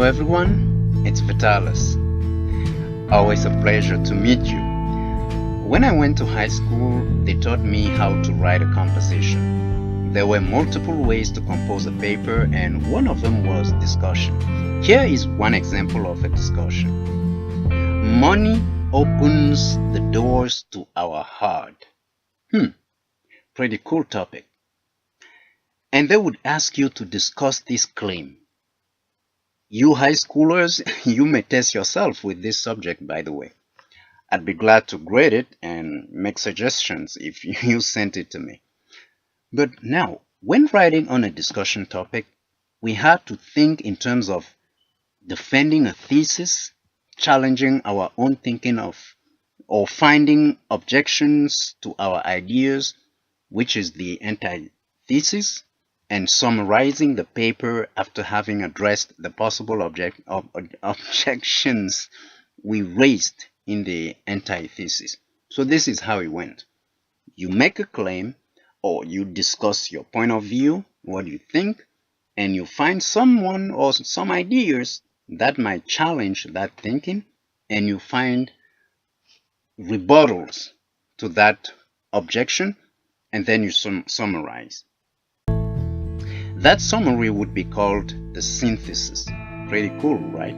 everyone, it's Vitalis. Always a pleasure to meet you. When I went to high school, they taught me how to write a composition. There were multiple ways to compose a paper, and one of them was discussion. Here is one example of a discussion. Money opens the doors to our heart. Pretty cool topic. And they would ask you to discuss this claim. You high schoolers, you may test yourself with this subject, by the way. I'd be glad to grade it and make suggestions if you sent it to me. But now, when writing on a discussion topic, we had to think in terms of defending a thesis, challenging our own thinking or finding objections to our ideas, which is the antithesis, and summarizing the paper after having addressed the possible objections we raised in the antithesis. So this is how it went. You make a claim, or you discuss your point of view, what you think, and you find someone or some ideas that might challenge that thinking, and you find rebuttals to that objection, and then you summarize. That summary would be called the synthesis. Pretty cool, right?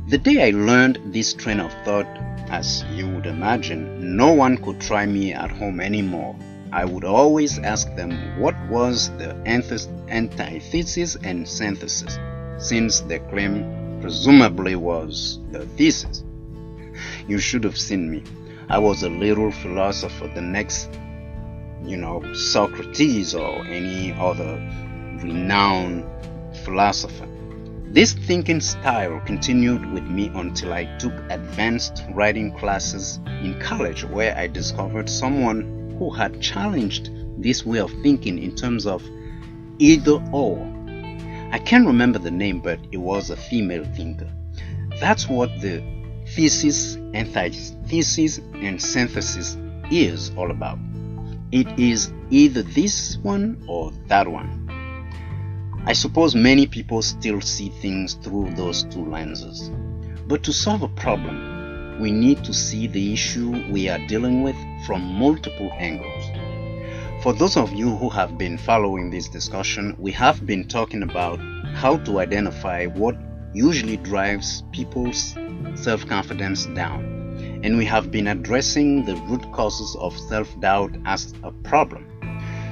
The day I learned this train of thought, as you would imagine, no one could try me at home anymore. I would always ask them what was the antithesis and synthesis, since the claim presumably was the thesis. You should have seen me. I was a little philosopher, the next Socrates or any other renowned philosopher. This thinking style continued with me until I took advanced writing classes in college, where I discovered someone who had challenged this way of thinking in terms of either or. I can't remember the name, but it was a female thinker. That's what the thesis, antithesis, and synthesis is all about. It is either this one or that one. I suppose many people still see things through those two lenses. But to solve a problem, we need to see the issue we are dealing with from multiple angles. For those of you who have been following this discussion, we have been talking about how to identify what usually drives people's self-confidence down. And we have been addressing the root causes of self-doubt as a problem.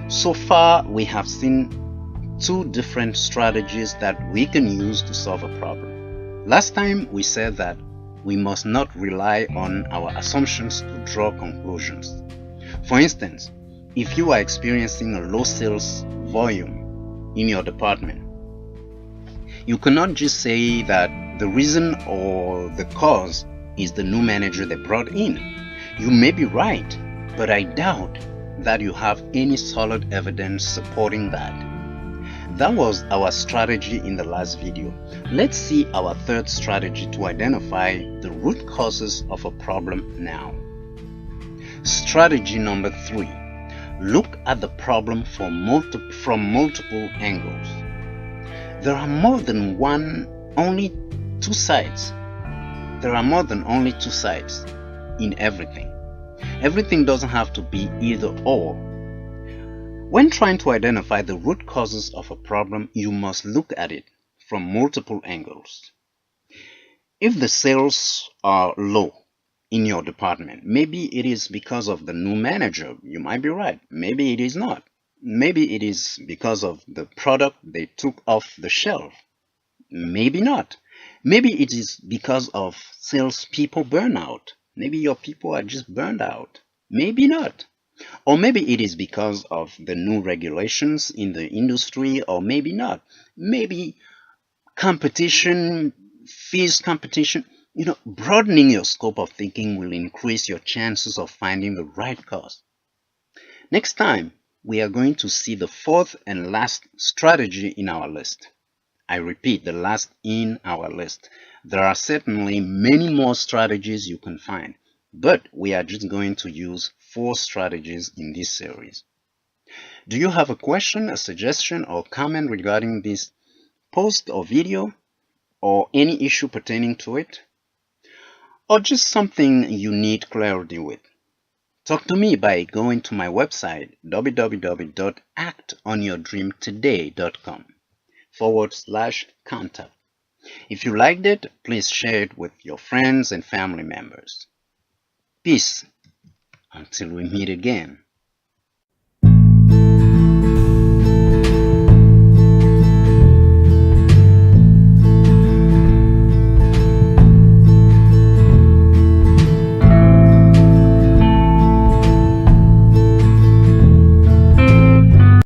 So far, we have seen two different strategies that we can use to solve a problem. Last time, we said that we must not rely on our assumptions to draw conclusions. For instance, if you are experiencing a low sales volume in your department, you cannot just say that the reason or the cause is the new manager they brought in. You may be right, but I doubt that you have any solid evidence supporting that. That was our strategy in the last video. Let's see our third strategy to identify the root causes of a problem now. Strategy number 3. Look at the problem from multiple angles. There are more than only two sides. There are more than only two sides in everything. Everything doesn't have to be either or. When trying to identify the root causes of a problem, you must look at it from multiple angles. If the sales are low in your department, maybe it is because of the new manager. You might be right. Maybe it is not. Maybe it is because of the product they took off the shelf. Maybe not. Maybe it is because of salespeople burnout. Maybe your people are just burned out. Maybe not. Or maybe it is because of the new regulations in the industry, or maybe not. Maybe competition, fierce competition. Broadening your scope of thinking will increase your chances of finding the right cause. Next time, we are going to see the fourth and last strategy in our list. I repeat, the last in our list. There are certainly many more strategies you can find, but we are just going to use 4 strategies in this series. Do you have a question, a suggestion, or comment regarding this post or video? or any issue pertaining to it, or just something you need clarity with. Talk to me by going to my website www.actonyourdreamtoday.com/contact. If you liked it, please share it with your friends and family members. Peace until we meet again.